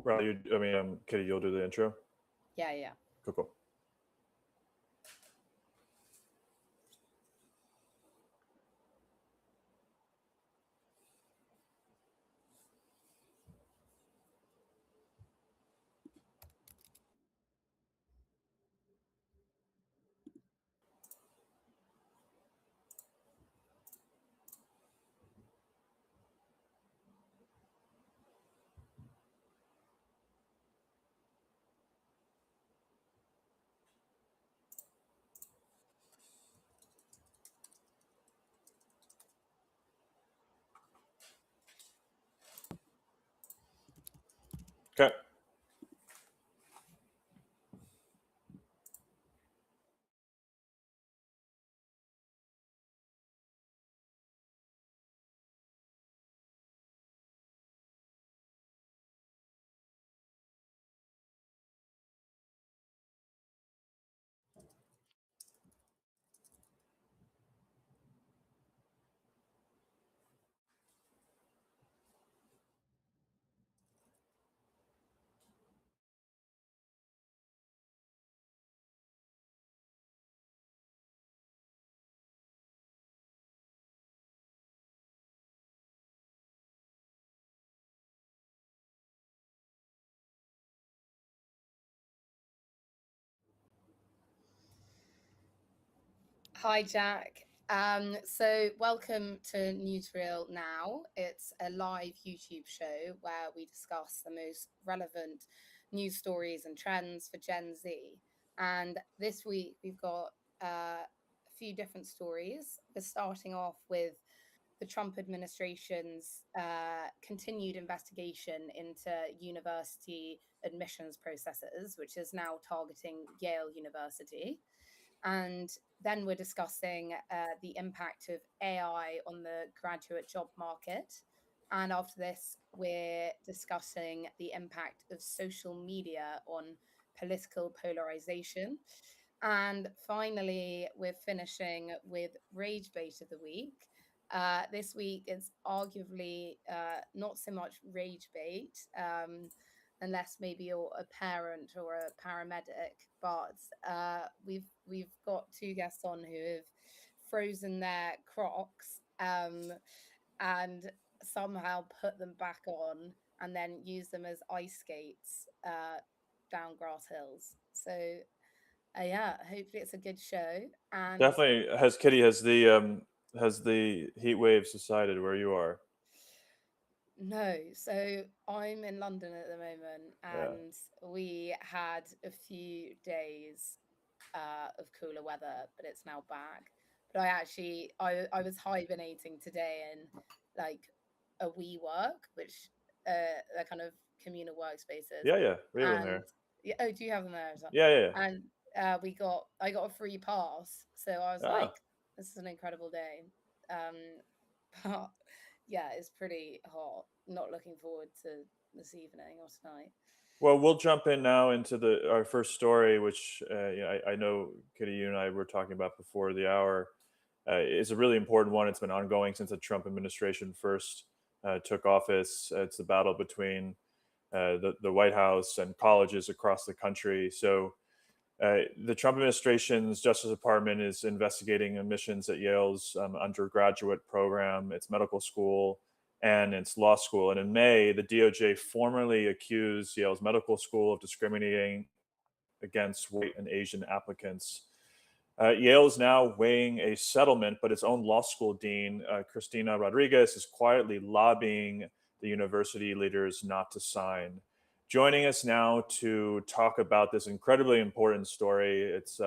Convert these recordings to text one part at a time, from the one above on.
Riley, Kitty, you'll do the intro. Yeah. Cool. Okay. Hi, Jack. So welcome to Newsreel Now. It's a live YouTube show where we discuss the most relevant news stories and trends for Gen Z. And this week we've got a few different stories. We're starting off with the Trump administration's continued investigation into university admissions processes, which is now targeting Yale University. And then we're discussing the impact of AI on the graduate job market. And after this, we're discussing the impact of social media on political polarization. And finally, we're finishing with Rage Bait of the Week. This week, it's arguably not so much Rage Bait, unless maybe you're a parent or a paramedic. But we've got two guests on who have frozen their Crocs and somehow put them back on and then use them as ice skates down grass hills. So yeah, hopefully it's a good show. And Definitely. Has the heat wave subsided where you are? no, so I'm in London at the moment, Yeah. and we had a few days of cooler weather, but it's now back. But I was hibernating today in like a WeWork, which they're kind of communal workspaces, Yeah. We have them and here. yeah, oh, do you have them there as well? Yeah. And I got a free pass, so I was Ah. like, this is an incredible day. Um, but yeah, it's pretty hot. Not looking forward to this evening or tonight. Well, we'll jump in now into our first story, which I know, Kitty, you and I were talking about before the hour. It's a really important one. It's been ongoing since the Trump administration first took office. It's the battle between the White House and colleges across the country. So the Trump administration's Justice Department is investigating admissions at Yale's undergraduate program, its medical school, and its law school. And in May, the DOJ formally accused Yale's medical school of discriminating against white and Asian applicants. Yale is now weighing a settlement, but its own law school dean, Christina Rodriguez, is quietly lobbying the university leaders not to sign. Joining us now to talk about this incredibly important story, it's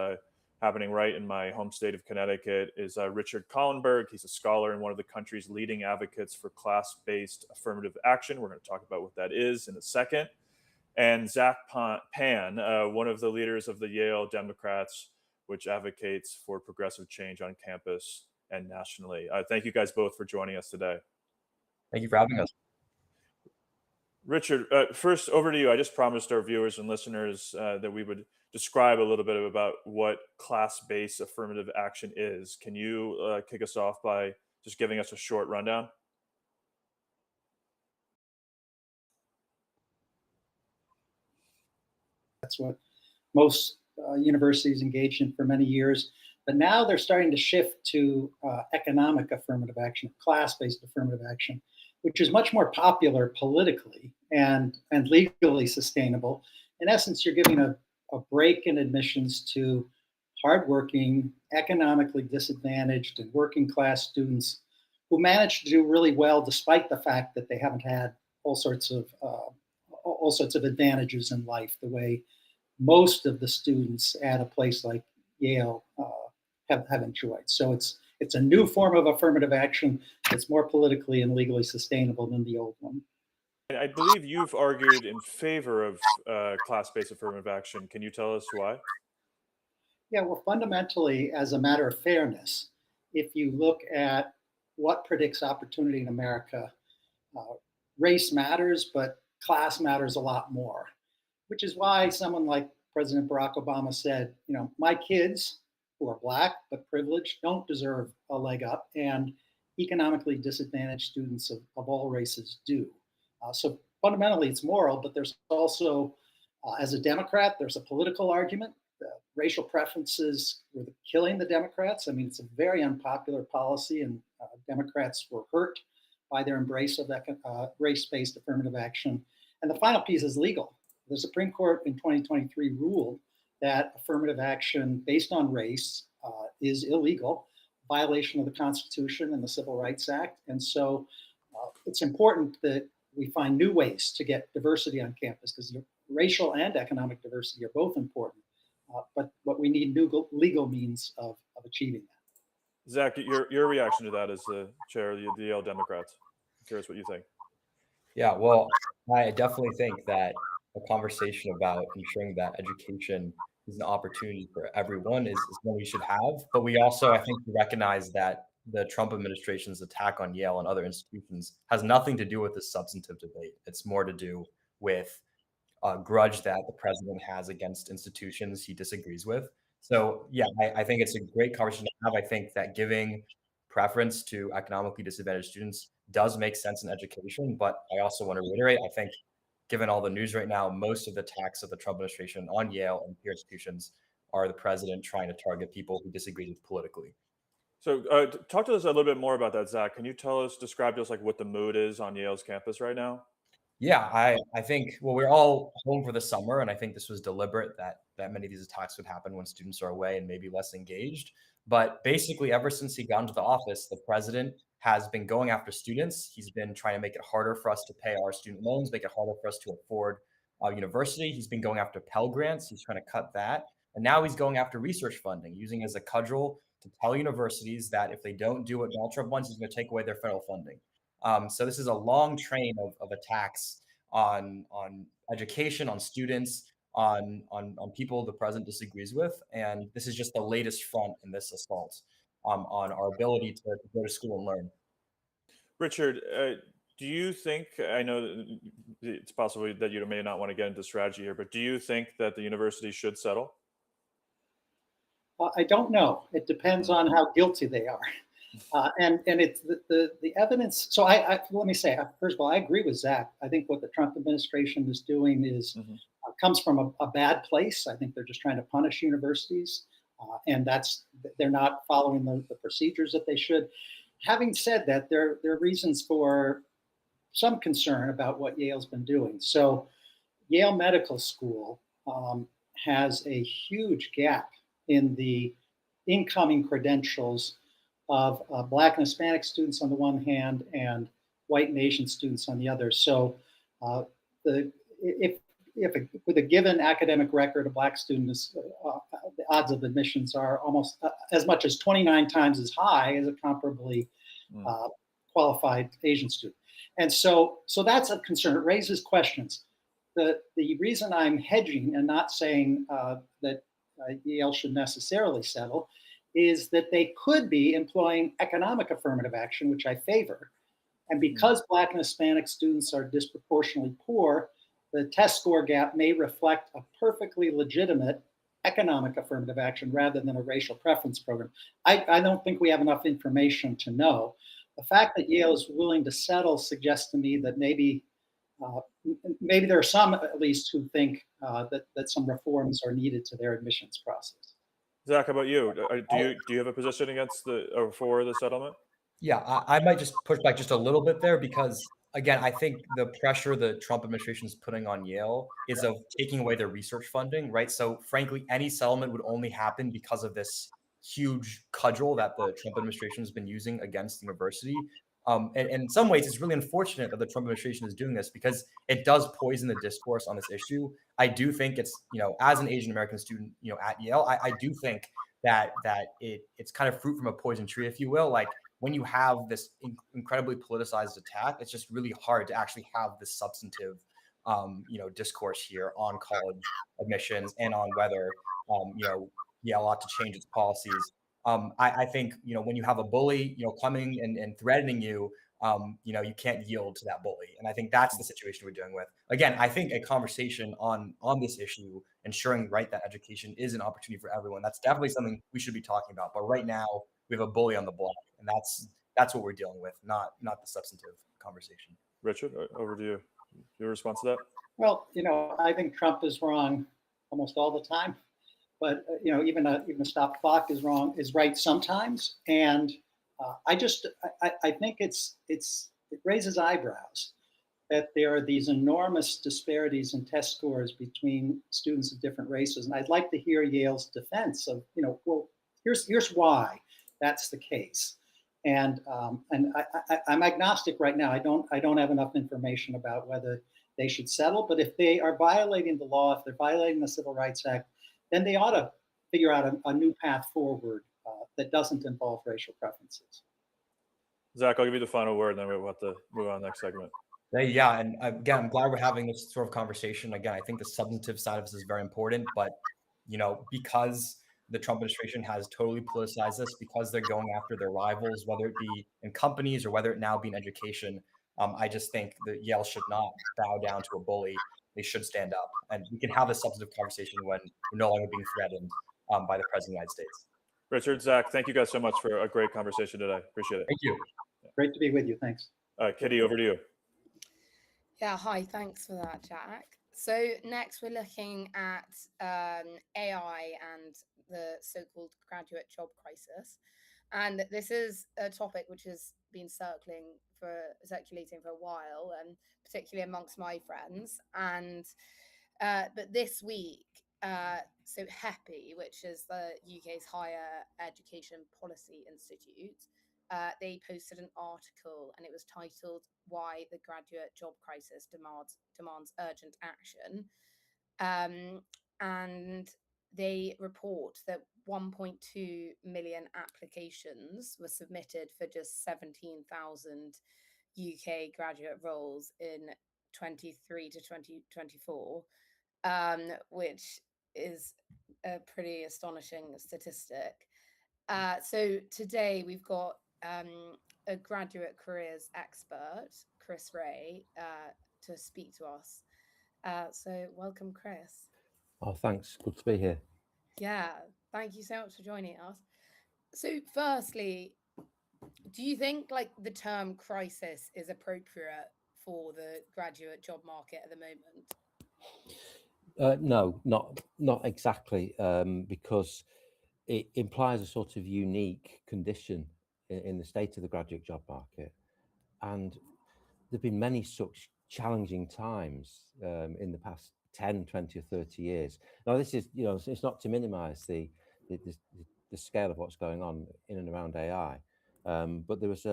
happening right in my home state of Connecticut, is Richard Collenberg. He's a scholar and one of the country's leading advocates for class-based affirmative action. We're going to talk about what that is in a second. And Zach Pan, one of the leaders of the Yale Democrats, which advocates for progressive change on campus and nationally. Thank you guys both for joining us today. Thank you for having us. Richard, first over to you. I just promised our viewers and listeners that we would describe a little bit about what class-based affirmative action is. Can you kick us off by just giving us a short rundown? That's what most universities engaged in for many years. But now they're starting to shift to economic affirmative action, class-based affirmative action, which is much more popular politically and legally sustainable. In essence, you're giving a break in admissions to hardworking, economically disadvantaged, and working class students who manage to do really well despite the fact that they haven't had all sorts of advantages in life the way most of the students at a place like Yale have enjoyed. So it's a new form of affirmative action that's more politically and legally sustainable than the old one. I believe you've argued in favor of class-based affirmative action. Can you tell us why? Yeah, well, fundamentally, as a matter of fairness, if you look at what predicts opportunity in America, uh, race matters, but class matters a lot more, which is why someone like President Barack Obama said, my kids who are Black but privileged don't deserve a leg up, and economically disadvantaged students of all races do. So fundamentally, it's moral, but there's also, as a Democrat, there's a political argument. Racial preferences were killing the Democrats. I mean, it's a very unpopular policy, and Democrats were hurt by their embrace of that race-based affirmative action. And the final piece is legal. The Supreme Court in 2023 ruled that affirmative action based on race is illegal, violation of the Constitution and the Civil Rights Act. And so it's important that we find new ways to get diversity on campus, because racial and economic diversity are both important. But we need new legal means of achieving that. Zach, your reaction to that as the chair of the Yale Democrats. I'm curious what you think. Yeah, well, I definitely think that a conversation about ensuring that education is an opportunity for everyone is one we should have. But we also, I think, recognize that the Trump administration's attack on Yale and other institutions has nothing to do with this substantive debate. It's more to do with a grudge that the president has against institutions he disagrees with. So, yeah, I think it's a great conversation to have. I think that giving preference to economically disadvantaged students does make sense in education. But I also want to reiterate, I think, given all the news right now, most of the attacks of the Trump administration on Yale and peer institutions are the president trying to target people he disagrees with politically. So, talk to us a little bit more about that, Zach. Can you describe to us like what the mood is on Yale's campus right now? Yeah, I think, well, we're all home for the summer, and I think this was deliberate that many of these attacks would happen when students are away and maybe less engaged. But basically, ever since he got into the office, the president has been going after students. He's been trying to make it harder for us to pay our student loans, make it harder for us to afford university. He's been going after Pell Grants. He's trying to cut that. And now he's going after research funding, using it as a cudgel to tell universities that if they don't do what Donald Trump wants, he's going to take away their federal funding. So this is a long train of attacks on education, on students, on people the president disagrees with, and this is just the latest front in this assault on our ability to go to school and learn. Richard, do you think, I know that it's possible that you may not want to get into strategy here, but do you think that the university should settle? I don't know. It depends on how guilty they are. And it's the evidence. So let me say, first of all, I agree with Zach. I think what the Trump administration is doing is comes from a bad place. I think they're just trying to punish universities, and they're not following the procedures that they should. Having said that, there are reasons for some concern about what Yale's been doing. So Yale Medical School has a huge gap in the incoming credentials of Black and Hispanic students on the one hand and white and Asian students on the other. So with a given academic record, a Black student is, the odds of admissions are almost as much as 29 times as high as a comparably qualified Asian student. And so that's a concern. It raises questions. The reason I'm hedging and not saying that Yale should necessarily settle is that they could be employing economic affirmative action, which I favor. And because Black and Hispanic students are disproportionately poor, the test score gap may reflect a perfectly legitimate economic affirmative action rather than a racial preference program. I don't think we have enough information to know. The fact that Yale is willing to settle suggests to me that maybe maybe there are some, at least, who think that some reforms are needed to their admissions process. Zach, how about you? Do you have a position against or for the settlement? Yeah, I might just push back just a little bit there because, again, I think the pressure the Trump administration is putting on Yale is of taking away their research funding, right? So, frankly, any settlement would only happen because of this huge cudgel that the Trump administration has been using against the university. And in some ways, it's really unfortunate that the Trump administration is doing this because it does poison the discourse on this issue. I do think it's, as an Asian American student, at Yale, I do think that it's kind of fruit from a poison tree, if you will. Like, when you have this incredibly politicized attack, it's just really hard to actually have this substantive, discourse here on college admissions and on whether, Yale ought to change its policies. I think, when you have a bully, coming and threatening you, you can't yield to that bully. And I think that's the situation we're dealing with. Again, I think a conversation on this issue, ensuring that education is an opportunity for everyone, that's definitely something we should be talking about. But right now, we have a bully on the block, and that's what we're dealing with, not the substantive conversation. Richard, over to you. Your response to that? Well, I think Trump is wrong almost all the time, but even a stop clock is right sometimes. And I think it raises eyebrows that there are these enormous disparities in test scores between students of different races. And I'd like to hear Yale's defense of, well, here's why that's the case. And I'm agnostic right now. I don't have enough information about whether they should settle. But if they are violating the law, if they're violating the Civil Rights Act, then they ought to figure out a new path forward that doesn't involve racial preferences. Zach, I'll give you the final word, and then we'll have to move on to the next segment. Yeah, and again, I'm glad we're having this sort of conversation. Again, I think the substantive side of this is very important, but because the Trump administration has totally politicized this, because they're going after their rivals, whether it be in companies or whether it now be in education, I just think that Yale should not bow down to a bully. They should stand up, and we can have a substantive conversation when we're no longer being threatened by the president of the United States. Richard, Zach, thank you guys so much for a great conversation today. Appreciate it. Thank you. Great to be with you. Thanks. Kitty, over to you. Yeah, hi, thanks for that, Jack. So next we're looking at AI and the so-called graduate job crisis. And this is a topic which has been circulating for a while, and particularly amongst my friends. And but this week, so HEPI, which is the UK's Higher Education Policy Institute, they posted an article, and it was titled "Why the Graduate Job Crisis Demands Urgent Action," and they report that 1.2 million applications were submitted for just 17,000 UK graduate roles in 23 to 2024, which is a pretty astonishing statistic. So today we've got a graduate careers expert, Chris Ray, to speak to us. So welcome, Chris. Oh, thanks. Good to be here. Yeah, thank you so much for joining us. So firstly, do you think the term crisis is appropriate for the graduate job market at the moment? No, not exactly, because it implies a sort of unique condition in the state of the graduate job market. And there've been many such challenging times in the past 10, 20 or 30 years. Now, this is, it's not to minimize the scale of what's going on in and around AI. But there was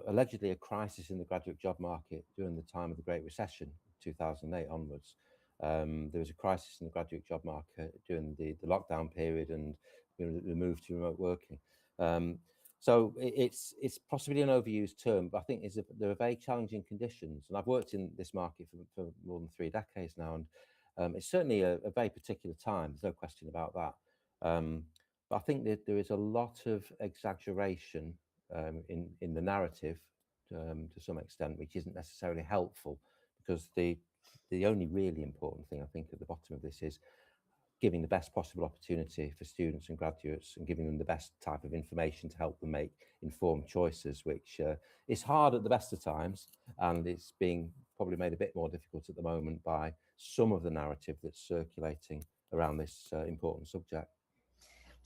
allegedly a crisis in the graduate job market during the time of the Great Recession, 2008 onwards. There was a crisis in the graduate job market during the lockdown period and the move to remote working. So it's possibly an overused term, but I think there are very challenging conditions. And I've worked in this market for more than 3 decades now, and it's certainly a very particular time. There's no question about that. But I think that there is a lot of exaggeration in the narrative to some extent, which isn't necessarily helpful, because the only really important thing I think at the bottom of this is giving the best possible opportunity for students and graduates and giving them the best type of information to help them make informed choices, which is hard at the best of times, and it's being probably made a bit more difficult at the moment by some of the narrative that's circulating around this important subject.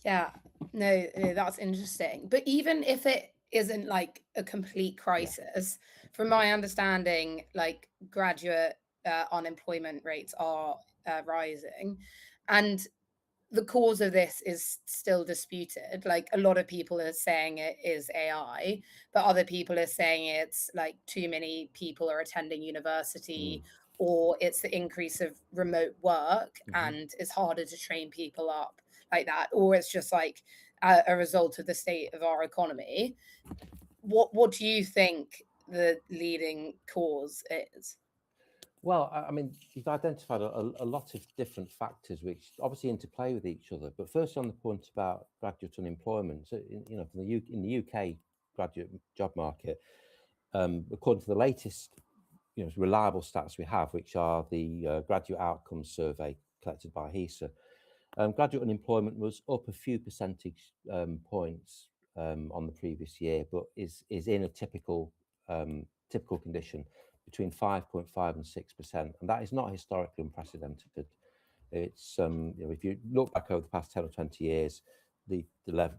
Yeah, no, that's interesting. But even if it isn't like a complete crisis, from my understanding, like graduate unemployment rates are rising, and the cause of this is still disputed. Like a lot of people are saying it is AI, but other people are saying it's like too many people are attending university, or it's the increase of remote work and it's harder to train people up like that, or it's just like a result of the state of our economy. What do you think the leading cause is? Well, I mean, you've identified a lot of different factors which obviously interplay with each other. But first, on the point about graduate unemployment, so in the UK graduate job market, according to the latest, reliable stats we have, which are the Graduate Outcomes Survey collected by HESA, graduate unemployment was up a few percentage points on the previous year, but is in a typical condition between 5.5 and 6%, and that is not historically unprecedented. It's if you look back over the past 10 or 20 years, the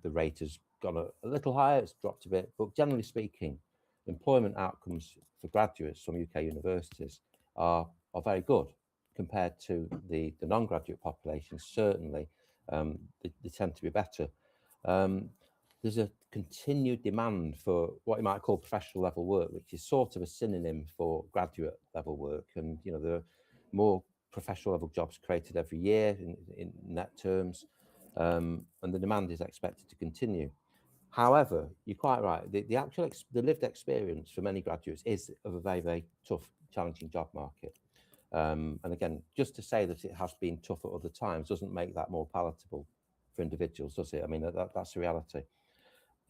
rate has gone a little higher, it's dropped a bit, but generally speaking, employment outcomes for graduates from UK universities are very good compared to the non-graduate population. Certainly, they tend to be better. There's a continued demand for what you might call professional level work, which is sort of a synonym for graduate level work. And there are more professional level jobs created every year in net terms, and the demand is expected to continue. However, you're quite right. The actual the lived experience for many graduates is of a very, very tough, challenging job market. And again, just to say that it has been tough at other times doesn't make that more palatable for individuals, does it? I mean, that's the reality.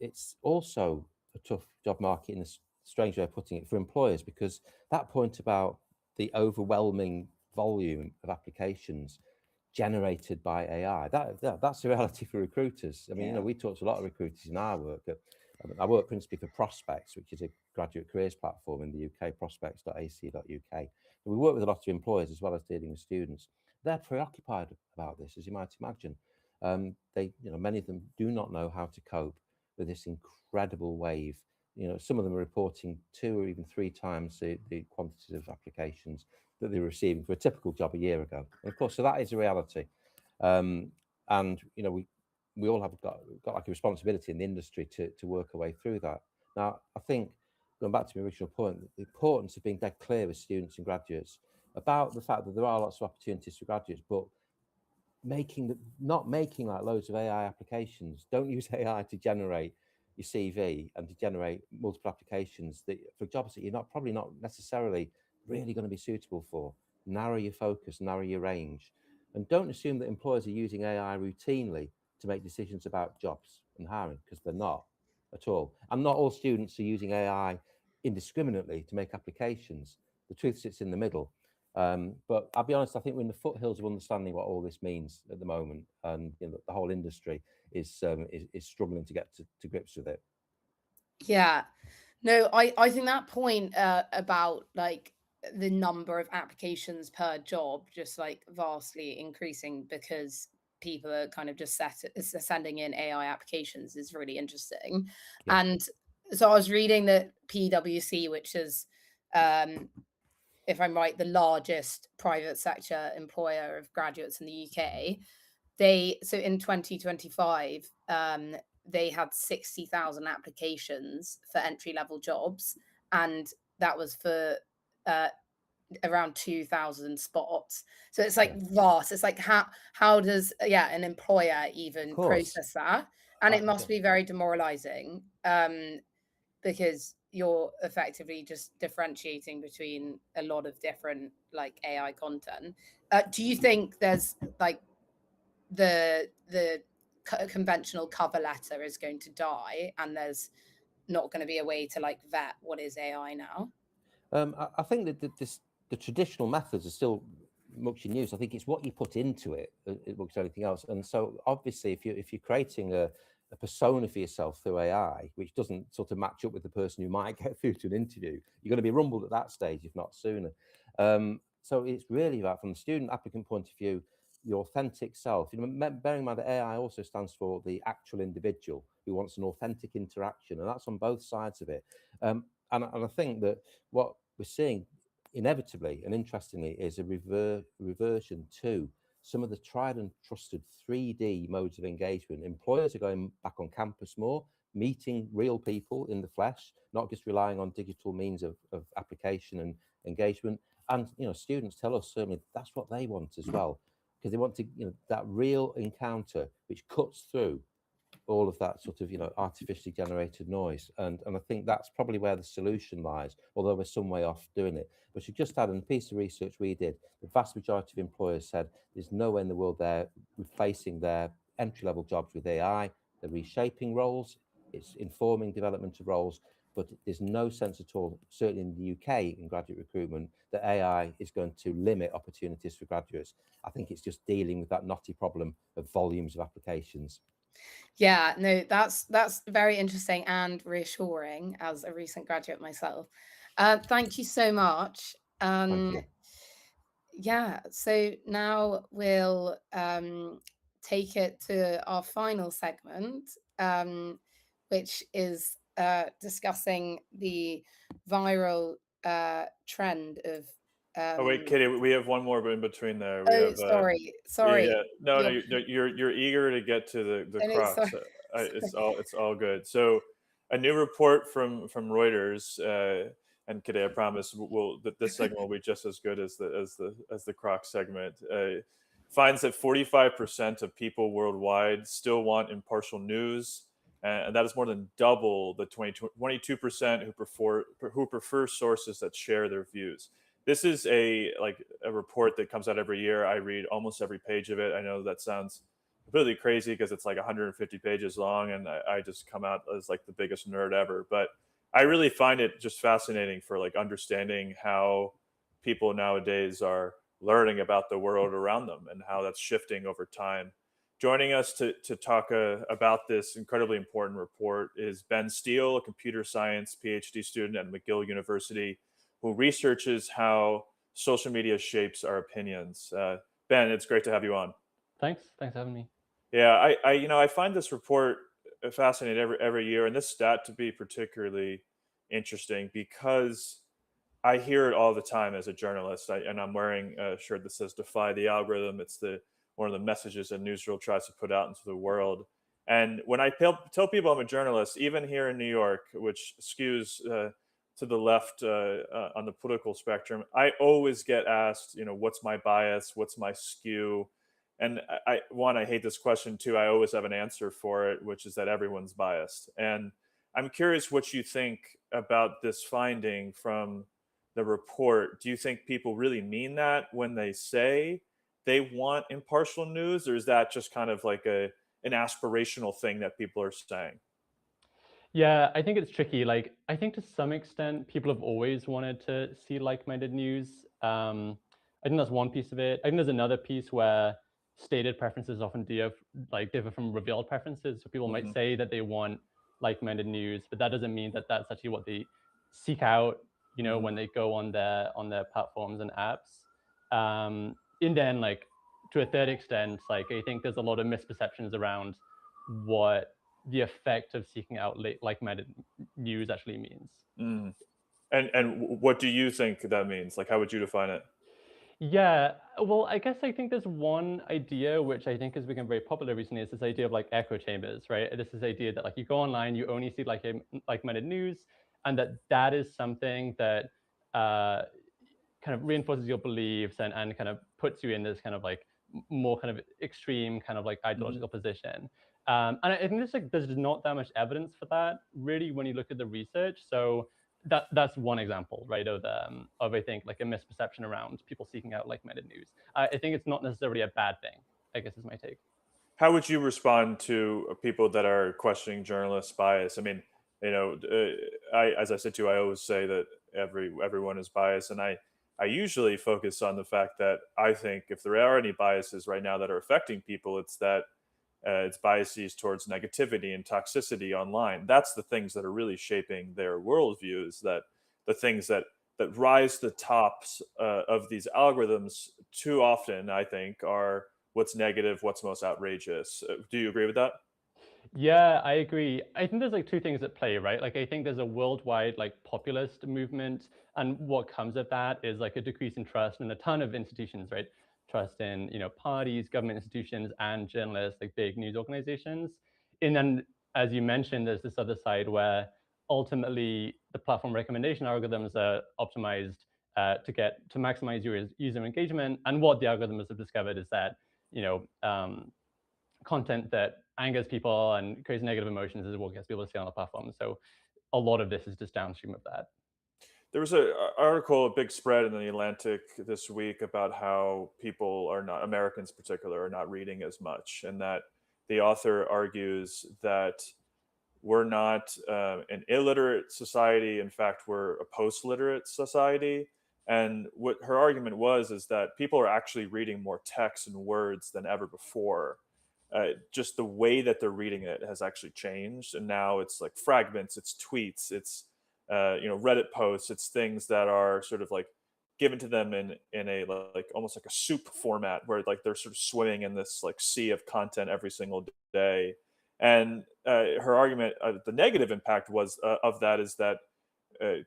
It's also a tough job market in a strange way of putting it for employers, because that point about the overwhelming volume of applications generated by AI, that's a reality for recruiters. I mean, we talk to a lot of recruiters in our work. I work principally for Prospects, which is a graduate careers platform in the UK, prospects.ac.uk. We work with a lot of employers as well as dealing with students. They're preoccupied about this, as you might imagine. Many of them do not know how to cope with this incredible wave. Some of them are reporting 2 or even 3 times the quantities of applications that they were receiving for a typical job a year ago. And of course, so that is a reality. And we all have got like a responsibility in the industry to work our way through that. Now, I think, going back to my original point, the importance of being dead clear with students and graduates about the fact that there are lots of opportunities for graduates, but not making like loads of AI applications. Don't use AI to generate your CV and to generate multiple applications for jobs that you're probably not necessarily really going to be suitable for. Narrow your focus, narrow your range, and don't assume that employers are using AI routinely to make decisions about jobs and hiring, because they're not at all. And not all students are using AI indiscriminately to make applications. The truth sits in the middle. But I'll be honest, I think we're in the foothills of understanding what all this means at the moment, and the whole industry is struggling to get to grips with it. Yeah, no, I think that point about like the number of applications per job just like vastly increasing because people are kind of just sending in AI applications is really interesting. Yeah. And so I was reading that PwC, which is if I'm right, the largest private sector employer of graduates in the UK, so in 2025, they had 60,000 applications for entry level jobs, and that was for around 2,000 spots. So it's like vast. It's like how does an employer even process that? And it must be very demoralizing, because you're effectively just differentiating between a lot of different like AI content. Do you think there's like the conventional cover letter is going to die and there's not going to be a way to like vet what is AI now? I think that the traditional methods are still much in news. I think it's what you put into it much as anything else. And so obviously, if you're creating a persona for yourself through AI, which doesn't sort of match up with the person who might get through to an interview, you're going to be rumbled at that stage, if not sooner. So it's really about, from the student applicant point of view, the authentic self. Bearing in mind that AI also stands for the actual individual who wants an authentic interaction, and that's on both sides of it. And I think that what we're seeing inevitably and interestingly is a reversion to some of the tried and trusted 3D modes of engagement. Employers are going back on campus more, meeting real people in the flesh, not just relying on digital means of application and engagement. And students tell us certainly that's what they want as well, because they want to that real encounter which cuts through all of that sort of artificially generated noise. And I think that's probably where the solution lies, although we're some way off doing it. But you just had in a piece of research we did, the vast majority of employers said there's no way in the world they're replacing their entry-level jobs with AI. They're reshaping roles, it's informing development of roles, but there's no sense at all, certainly in the UK in graduate recruitment, that AI is going to limit opportunities for graduates. I think it's just dealing with that knotty problem of volumes of applications. Yeah, no, that's very interesting and reassuring as a recent graduate myself. Thank you so much. Thank you. Yeah, so now we'll take it to our final segment, which is discussing the viral trend of. Oh wait, Kitty, we have one more in between there. We Oh, have sorry. yeah, no, You're, you're eager to get to the oh, no, Crocs. sorry. It's all good. So, a new report from Reuters, and Kitty, I promise, that this segment will be just as good as the Crocs segment. Finds that 45% of people worldwide still want impartial news, and that is more than double the 22% who prefer sources that share their views. This is a report that comes out every year. I read almost every page of it. I know that sounds completely crazy because it's like 150 pages long, and I just come out as like the biggest nerd ever. But I really find it just fascinating for like understanding how people nowadays are learning about the world around them and how that's shifting over time. Joining us to talk about this incredibly important report is Ben Steele, a computer science PhD student at McGill University, who researches how social media shapes our opinions. Ben, it's great to have you on. Thanks for having me. Yeah, I find this report fascinating every year, and this stat to be particularly interesting because I hear it all the time as a journalist. And I'm wearing a shirt that says "Defy the algorithm." It's one of the messages that Newsreel tries to put out into the world. And when I tell people I'm a journalist, even here in New York, which skews to the left on the political spectrum, I always get asked, what's my bias? What's my skew? And I hate this question too. I always have an answer for it, which is that everyone's biased. And I'm curious what you think about this finding from the report. Do you think people really mean that when they say they want impartial news, or is that just kind of like an aspirational thing that people are saying? Yeah, I think it's tricky. Like, I think to some extent, people have always wanted to see like-minded news. I think that's one piece of it. I think there's another piece where stated preferences often differ from revealed preferences. So people might say that they want like-minded news, but that doesn't mean that that's actually what they seek out, when they go on their platforms and apps. And then, like, to a third extent, like, I think there's a lot of misperceptions around what the effect of seeking out like-minded news actually means. And what do you think that means? Like, how would you define it? Yeah, well, I guess I think there's one idea which I think has become very popular recently. Is this idea of like echo chambers, right? This is the idea that like you go online, you only see like-minded news, and that is something that kind of reinforces your beliefs and kind of puts you in this kind of like more kind of extreme kind of like ideological position. And I think there's not that much evidence for that really when you look at the research. So that's one example, right, of I think like a misperception around people seeking out like-minded news. I think it's not necessarily a bad thing, I guess is my take. How would you respond to people that are questioning journalists' bias? I mean, as I said to you, I always say that everyone is biased, and I usually focus on the fact that I think if there are any biases right now that are affecting people, it's that it's biases towards negativity and toxicity online. That's the things that are really shaping their worldviews. That the things that rise to the tops of these algorithms too often, I think, are what's negative, what's most outrageous. Do you agree with that? Yeah, I agree. I think there's like two things at play, right? Like I think there's a worldwide like populist movement, and what comes of that is like a decrease in trust in a ton of institutions, right? Trust in, parties, government institutions, and journalists, like big news organizations. And then, as you mentioned, there's this other side where ultimately the platform recommendation algorithms are optimized to maximize user engagement. And what the algorithms have discovered is that, you know, um, content that angers people and creates negative emotions is what gets people to stay on the platform. So a lot of this is just downstream of that. There was a article, a big spread in the Atlantic this week about how people are not, Americans in particular, are not reading as much, and that the author argues that we're not an illiterate society. In fact, we're a post-literate society. And what her argument was is that people are actually reading more text and words than ever before. Just the way that they're reading it has actually changed, and now it's like fragments, it's tweets, it's Reddit posts, it's things that are sort of like given to them in a like almost like a soup format where like they're sort of swimming in this like sea of content every single day. And her argument, the negative impact was of that is that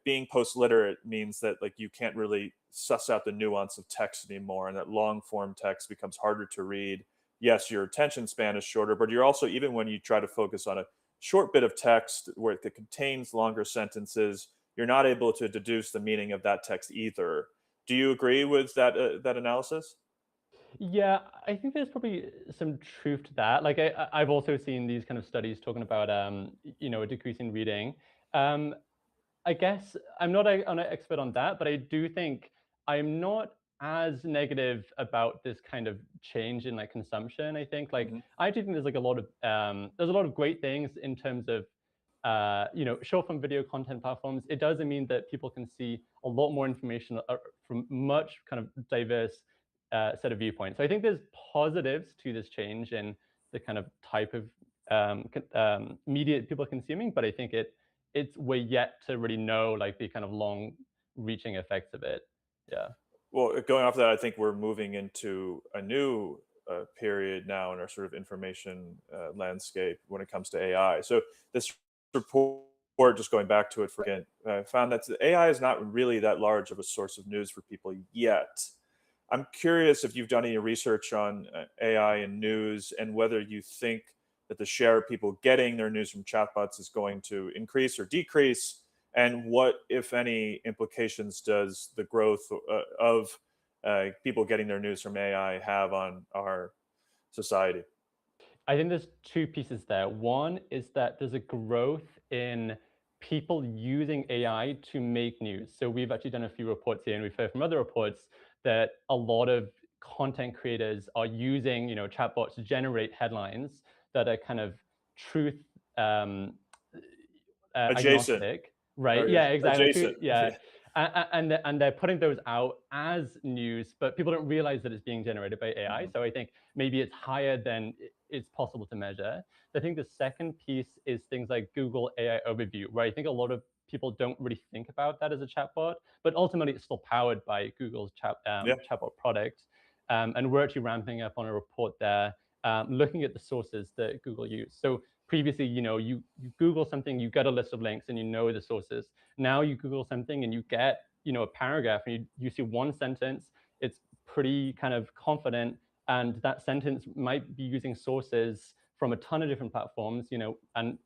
being post literate means that like you can't really suss out the nuance of text anymore, and that long form text becomes harder to read. Yes, your attention span is shorter, but you're also, even when you try to focus on a short bit of text where it contains longer sentences, you're not able to deduce the meaning of that text either. Do you agree with that analysis? Yeah, I think there's probably some truth to that. Like I've also seen these kind of studies talking about a decrease in reading. Um, I guess I'm not an expert on that, but I do think I'm not as negative about this kind of change in like consumption. I think like Mhm. I do think there's like a lot of great things in terms of short form video content platforms. It doesn't mean that people can see a lot more information from much kind of diverse set of viewpoints. So I think there's positives to this change in the kind of type of media people are consuming, but I think we're yet to really know like the kind of long reaching effects of it. Yeah. Well, going off that, I think we're moving into a new period now in our sort of information landscape when it comes to AI. So this report, just going back to it for a second, found that the AI is not really that large of a source of news for people yet. I'm curious if you've done any research on AI and news, and whether you think that the share of people getting their news from chatbots is going to increase or decrease, and what, if any, implications does the growth of people getting their news from AI have on our society? I think there's two pieces there. One is that there's a growth in people using AI to make news. So we've actually done a few reports here, and we've heard from other reports that a lot of content creators are using, chatbots to generate headlines that are kind of truth um, Adjacent, agnostic, right? or yeah, Yeah, exactly. adjacent. Yeah, Yeah. and they're putting those out as news, but people don't realize that it's being generated by AI. Mhm. So I think maybe it's higher than it's possible to measure. I think the second piece is things like Google AI Overview, where I think a lot of people don't really think about that as a chatbot, but ultimately it's still powered by Google's Yeah. chatbot product. And we're actually ramping up on a report there, looking at the sources that Google use. So previously, you Google something, you get a list of links and you know the sources. Now you Google something and you get, a paragraph, and you see one sentence, it's pretty kind of confident, and that sentence might be using sources from a ton of different platforms, and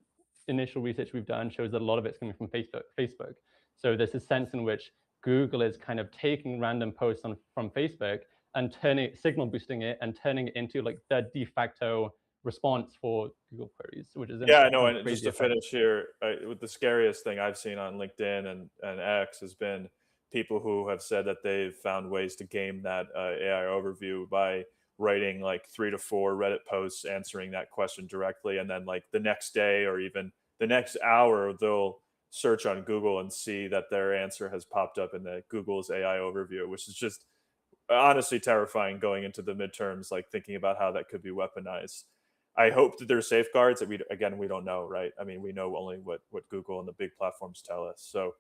initial research we've done shows that a lot of it's coming from Facebook. So there's a sense in which Google is kind of taking random posts from Facebook and signal boosting it and turning it into like the de facto response for Google queries, which is a Yeah, I know. kind of And just crazy to effect. finish here, with the scariest thing I've seen on LinkedIn and X has been people who have said that they've found ways to game that AI overview by writing like 3 to 4 Reddit posts answering that question directly, and then like the next day or even the next hour, they'll search on Google and see that their answer has popped up in the Google's AI overview, which is just honestly terrifying going into the midterms, like thinking about how that could be weaponized. I hope that there's safeguards that we don't know, right? I mean, we know only what Google and the big platforms tell us. So,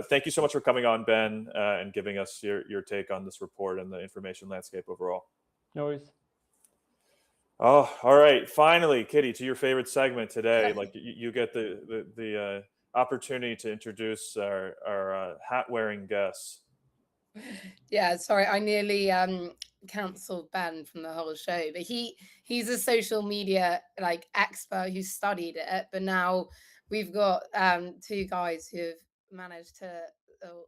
thank you so much for coming on, Ben, and giving us your take on this report and the information landscape overall. No worries. Oh, all right. Finally, Kitty, to your favorite segment today. Like you get the opportunity to introduce our hat wearing guests. Yeah, sorry, I nearly cancelled Ben from the whole show, but he's a social media like expert who studied it, but now we've got two guys who have managed to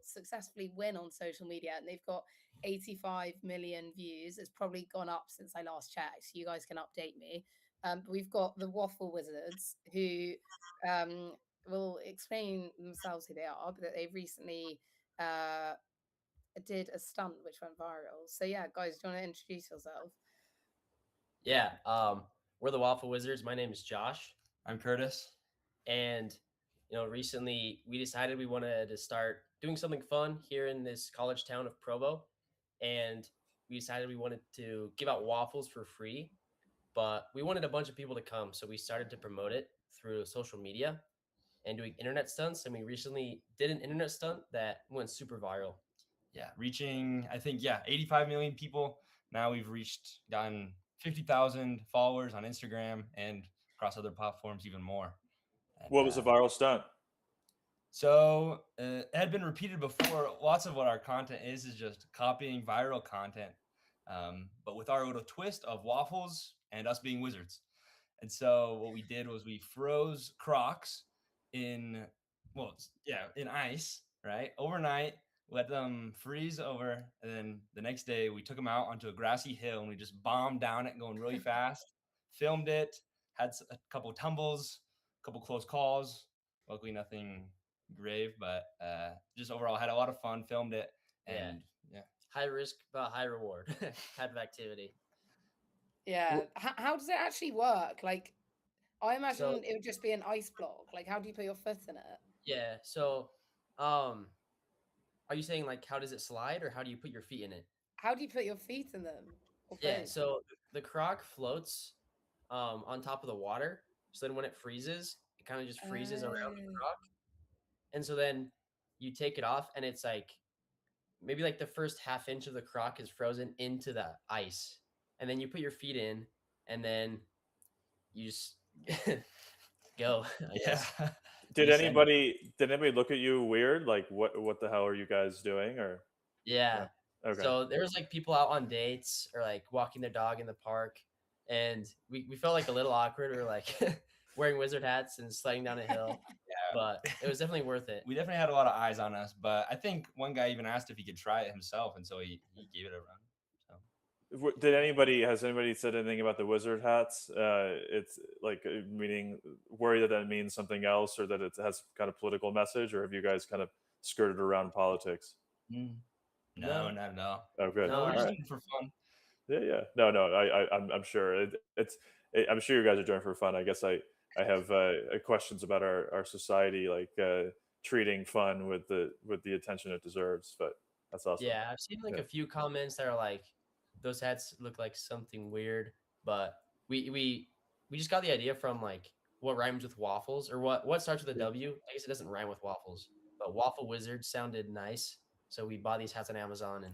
successfully win on social media, and they've got 85 million views. It's probably gone up since I last checked, so you guys can update me. But we've got the Waffle Wizards who will explain themselves who they are, but that they've recently did a stunt which went viral. So yeah, guys, do you want to introduce yourself? Yeah, we're the Waffle Wizards. My name is Josh. I'm Curtis. And recently we decided we wanted to start doing something fun here in this college town of Provo, and we decided we wanted to give out waffles for free, but we wanted a bunch of people to come, so we started to promote it through social media and doing internet stunts. And we recently did an internet stunt that went super viral. Yeah, reaching, I think, 85 million people. Now we've gotten 50,000 followers on Instagram and across other platforms even more. And, What was the viral stunt? So it had been repeated before. Lots of what our content is just copying viral content, but with our little twist of waffles and us being wizards. And so what we did was we froze Crocs in ice, right, overnight. Let them freeze over, and then the next day we took them out onto a grassy hill and we just bombed down it, going really fast. Filmed it, had a couple tumbles, a couple close calls. Luckily, nothing grave, but just overall had a lot of fun. Filmed it, and yeah. High risk but high reward type of activity. Yeah. How does it actually work? Like, I imagine So- it would just be an ice block. Like, how do you put your foot in it? Yeah. So, are you saying like how does it slide, or how do you put your feet in it? How do you put your feet in them? Or Yeah. both? So the croc floats on top of the water. So then when it freezes, it kind of just freezes around the Oh. croc. And so then you take it off, and it's like maybe like the first half inch of the croc is frozen into the ice. And then you put your feet in, and then you just go, I guess. Yeah. Did anybody look at you weird? Like what the hell are you guys doing? Or Yeah. okay. So there was like people out on dates or like walking their dog in the park, and we felt like a little awkward. We were like wearing wizard hats and sliding down a hill, but it was definitely worth it. We definitely had a lot of eyes on us, but I think one guy even asked if he could try it himself, and so he gave it a run. So Has anybody said anything about the wizard hats? It's like meaning worry that means something else, or that it has kind of political message, or have you guys kind of skirted around politics? no, No. not at all. Oh, good. No, No, we're All just right. doing it for fun. Yeah. No. I'm sure I'm sure you guys are doing it for fun. I guess I have questions about our society, like treating fun with the attention it deserves. But that's awesome. Yeah, I've seen like Yeah. a few comments that are like, those hats look like something weird, but we just got the idea from like what rhymes with waffles, or what starts with a W. I guess it doesn't rhyme with waffles, but Waffle Wizard sounded nice, so we bought these hats on Amazon,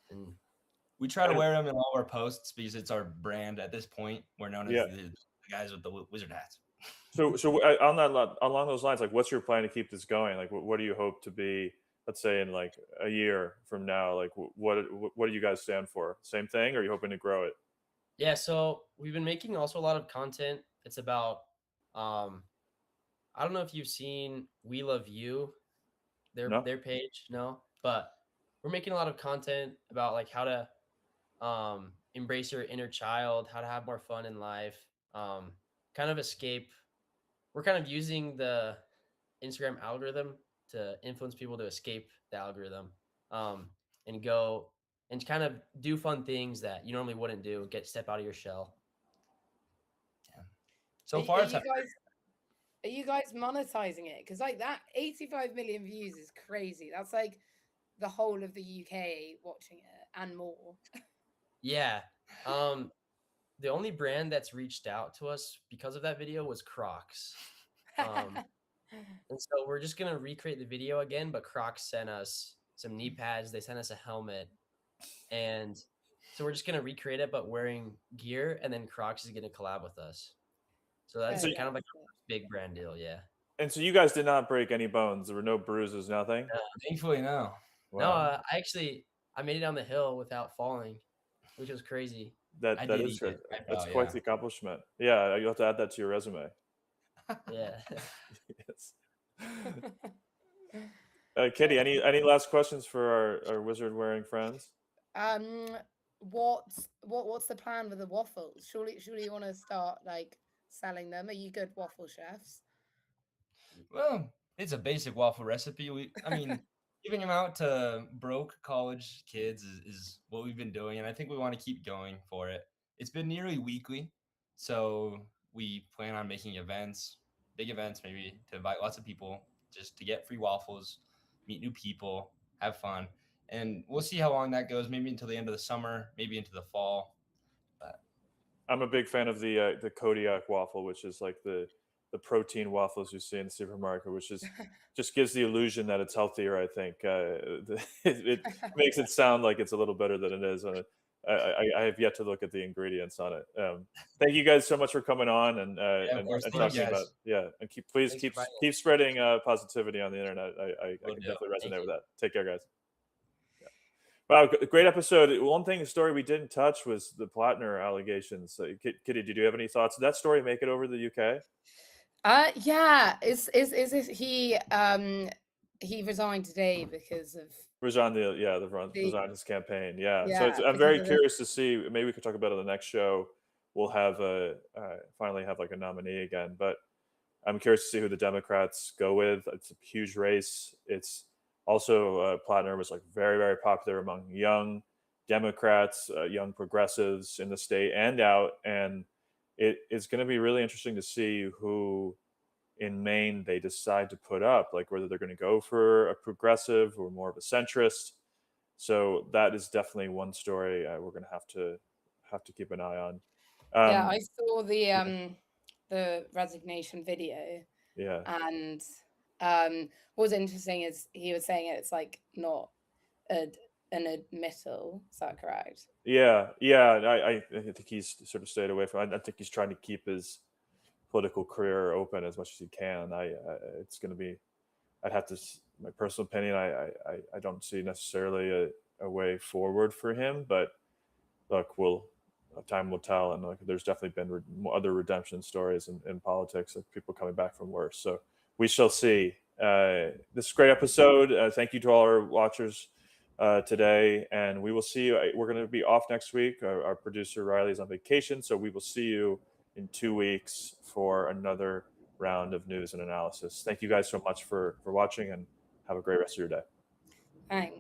and We try to wear them in all our posts because it's our brand at this point. We're known as Yeah. the guys with the wizard hats. So along those lines, like, what's your plan to keep this going? Like, what do you hope to be? Let's say in like a year from now, like what do you guys stand for? Same thing, or are you hoping to grow it? yeah, so we've been making also a lot of content. It's about I don't know if you've seen We Love You, No? their page, no, but we're making a lot of content about like how to embrace your inner child, how to have more fun in life, kind of escape. We're kind of using the Instagram algorithm to influence people to escape the algorithm, and go and kind of do fun things that you normally wouldn't do, step out of your shell. So Are far, you guys Are you guys monetizing it? Because like that 85 million views is crazy. That's like the whole of the UK watching it and more. Yeah. The only brand that's reached out to us because of that video was Crocs. And so we're just gonna recreate the video again, but Crocs sent us some knee pads, they sent us a helmet, and so we're just gonna recreate it, but wearing gear, and then Crocs is gonna collab with us. So that's Oh, kind of like that's a big brand deal, yeah. And so you guys did not break any bones. There were no bruises, nothing. Thankfully, no. No, Wow. I made it down the hill without falling, which was crazy. That I that did is eat good. it. I That's know, quite yeah. the accomplishment. Yeah, you'll have to add that to your resume. Yeah. Yes. Kitty, any last questions for our wizard wearing friends? What's the plan with the waffles? Surely you want to start like selling them? Are you good waffle chefs? Well, it's a basic waffle recipe. I mean, giving them out to broke college kids is what we've been doing, and I think we want to keep going for it. It's been nearly weekly, so we plan on making events, big events, maybe to invite lots of people just to get free waffles, meet new people, have fun, and we'll see how long that goes. Maybe until the end of the summer, maybe into the fall. But I'm a big fan of the Kodiak waffle, which is like the protein waffles you see in the supermarket, which is just gives the illusion that it's healthier. I think it makes it sound like it's a little better than it is. And I have yet to look at the ingredients on it. Thank you guys so much for coming on and yeah, of course, and thank you talking guys. about and keep Thanks for inviting keep spreading positivity on the internet. I Will can do. definitely Thank resonate with you. that. Take care, guys. Wow, great episode. One story we didn't touch was the Plattner allegations. Kitty, did you have any thoughts? Did that story make it over to the UK? Yeah. Is it he resigned today because of Resigned the resigned his campaign. Yeah. So yeah I'm because very of the curious to see. Maybe we could talk about it on the next show. We'll have finally have like a nominee again. But I'm curious to see who the Democrats go with. It's a huge race. It's also Plattner was like very, very popular among young Democrats, young progressives in the state and out. And it's going to be really interesting to see who in Maine they decide to put up, like whether they're going to go for a progressive or more of a centrist. So that is definitely one story we're going to have to keep an eye on. yeah. I saw the resignation video, Yeah. and what's interesting is he was saying it's like not an admittal. Is that correct? Yeah, yeah. I think he's sort of stayed away from. I think he's trying to keep his political career open as much as he can. It's going to be. I'd have to. My personal opinion. I don't see necessarily a way forward for him. But look, time will tell. And like, there's definitely been other redemption stories in politics of people coming back from worse. So we shall see. This is a great episode. Thank you to all our watchers today, and we will see you. We're going to be off next week. Our producer Riley is on vacation, so we will see you in 2 weeks for another round of news and analysis. Thank you guys so much for watching, and have a great rest of your day. Thanks.